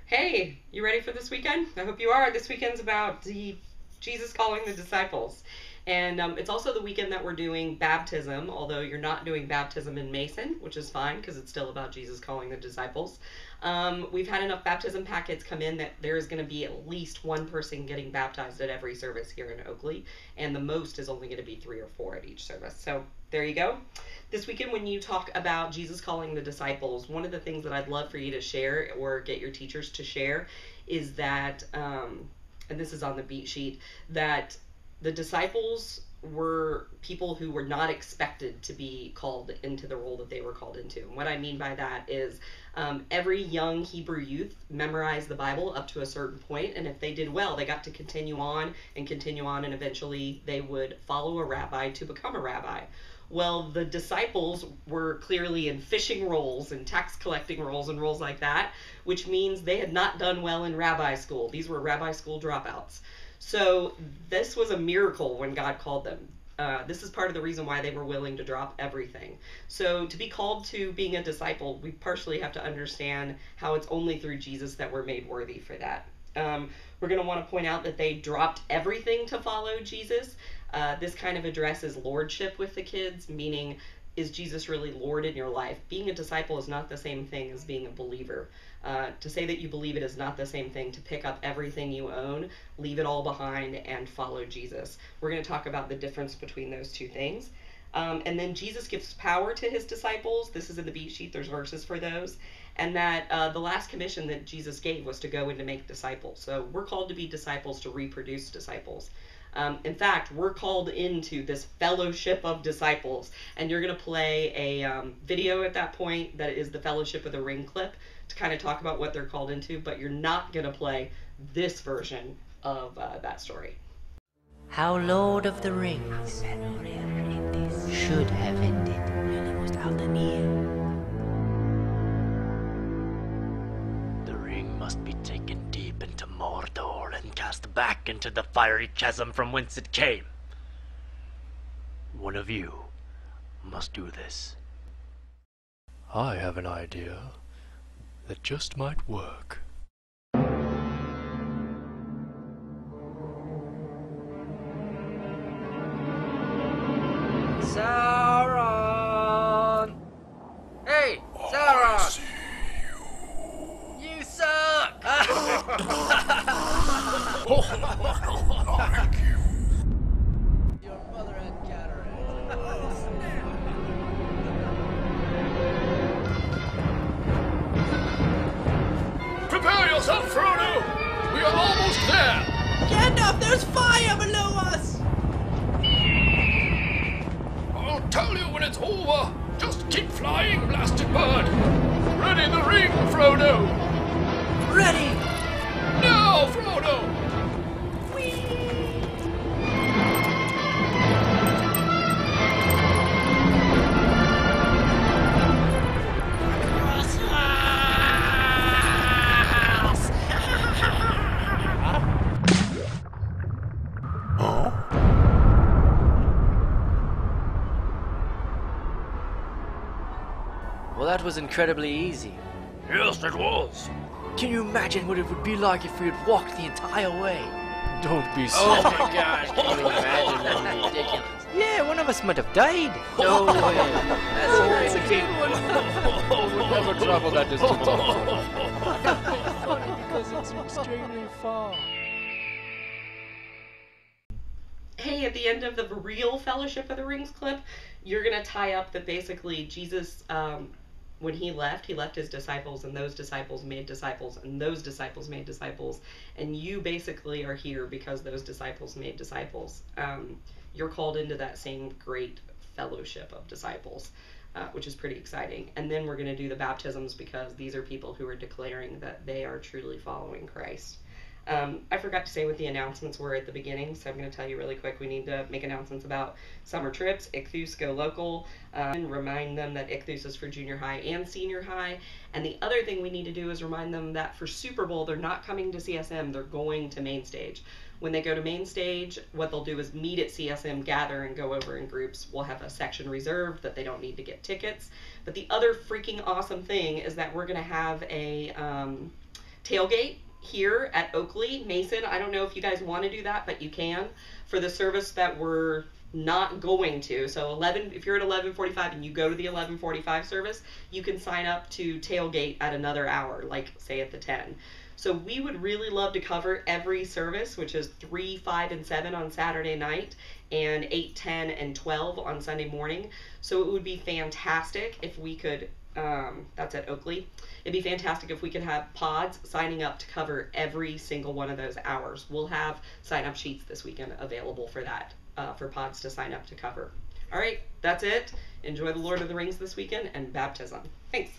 Hey, you ready for this weekend? I hope you are. This weekend's about Jesus calling the disciples. And it's also the weekend that we're doing baptism, although you're not doing baptism in Mason, which is fine because it's still about Jesus calling the disciples. We've had enough baptism packets come in that there's going to be at least one person getting baptized at every service here in Oakley, and the most is only going to be 3 or 4 at each service. So there you go. This weekend, when you talk about Jesus calling the disciples, one of the things that I'd love for you to share or get your teachers to share is that, and this is on the beat sheet, that the disciples were people who were not expected to be called into the role that they were called into. And what I mean by that is every young Hebrew youth memorized the Bible up to a certain point, and if they did well, they got to continue on, and eventually they would follow a rabbi to become a rabbi. Well, the disciples were clearly in fishing roles and tax collecting roles and roles like that, which means they had not done well in rabbi school. These were rabbi school dropouts. So this was a miracle when God called them. This is part of the reason why they were willing to drop everything. So to be called to being a disciple, we partially have to understand how it's only through Jesus that we're made worthy for that. We're going to want to point out that they dropped everything to follow Jesus. This kind of addresses lordship with the kids, meaning, is Jesus really Lord in your life? Being a disciple is not the same thing as being a believer. To say that you believe it is not the same thing to pick up everything you own, leave it all behind, and follow Jesus. We're going to talk about the difference between those two things. And then Jesus gives power to his disciples. This is in the beat sheet. There's verses for those. And that the last commission that Jesus gave was to go and to make disciples. So we're called to be disciples, to reproduce disciples. In fact, we're called into this fellowship of disciples, and you're going to play a video at that point that is the Fellowship of the Ring clip to kind of talk about what they're called into, but you're not going to play this version of that story. How Lord of the Rings should have ended. The ring must be taken deep into Mordor and cast back into the fiery chasm from whence it came. One of you must do this. I have an idea that just might work. Sauron! Hey, Sauron! I see You suck! Thank you. Your mother had cataracts. Prepare yourself, Frodo! We are almost there! Gandalf, there's fire below us! I'll tell you when it's over. Just keep flying, blasted bird. Ready the ring, Frodo! Ready! Now, Frodo! Well, that was incredibly easy. Yes, it was. Can you imagine what it would be like if we had walked the entire way? Don't be Oh silly. my gosh, can you imagine? That's ridiculous. Yeah, one of us might have died. No way. That's crazy. We'll never travel that distance. Because it's extremely far. Hey, at the end of the real Fellowship of the Rings clip, you're going to tie up that basically Jesus, when he left his disciples, and those disciples made disciples, and those disciples made disciples, and you basically are here because those disciples made disciples. You're called into that same great fellowship of disciples, which is pretty exciting. And then we're going to do the baptisms because these are people who are declaring that they are truly following Christ. I forgot to say what the announcements were at the beginning, so I'm going to tell you really quick. We need to make announcements about summer trips, Ichthus Go Local, and remind them that Ichthus is for junior high and senior high. And the other thing we need to do is remind them that for Super Bowl, they're not coming to CSM, they're going to Main Stage. When they go to Main Stage, what they'll do is meet at CSM, gather, and go over in groups. We'll have a section reserved that they don't need to get tickets. But the other freaking awesome thing is that we're going to have a tailgate here at Oakley. Mason, I don't know if you guys want to do that, but you can for the service that we're not going to. So 11, if you're at 11:45 and you go to the 11:45 service, you can sign up to tailgate at another hour, like say at the 10. So we would really love to cover every service, which is 3, 5, and 7 on Saturday night, and 8, 10, and 12 on Sunday morning. So it would be fantastic if we could, that's at Oakley. It'd be fantastic if we could have pods signing up to cover every single one of those hours. We'll have sign-up sheets this weekend available for that, for pods to sign up to cover. All right, that's it. Enjoy the Lord of the Rings this weekend and baptism. Thanks.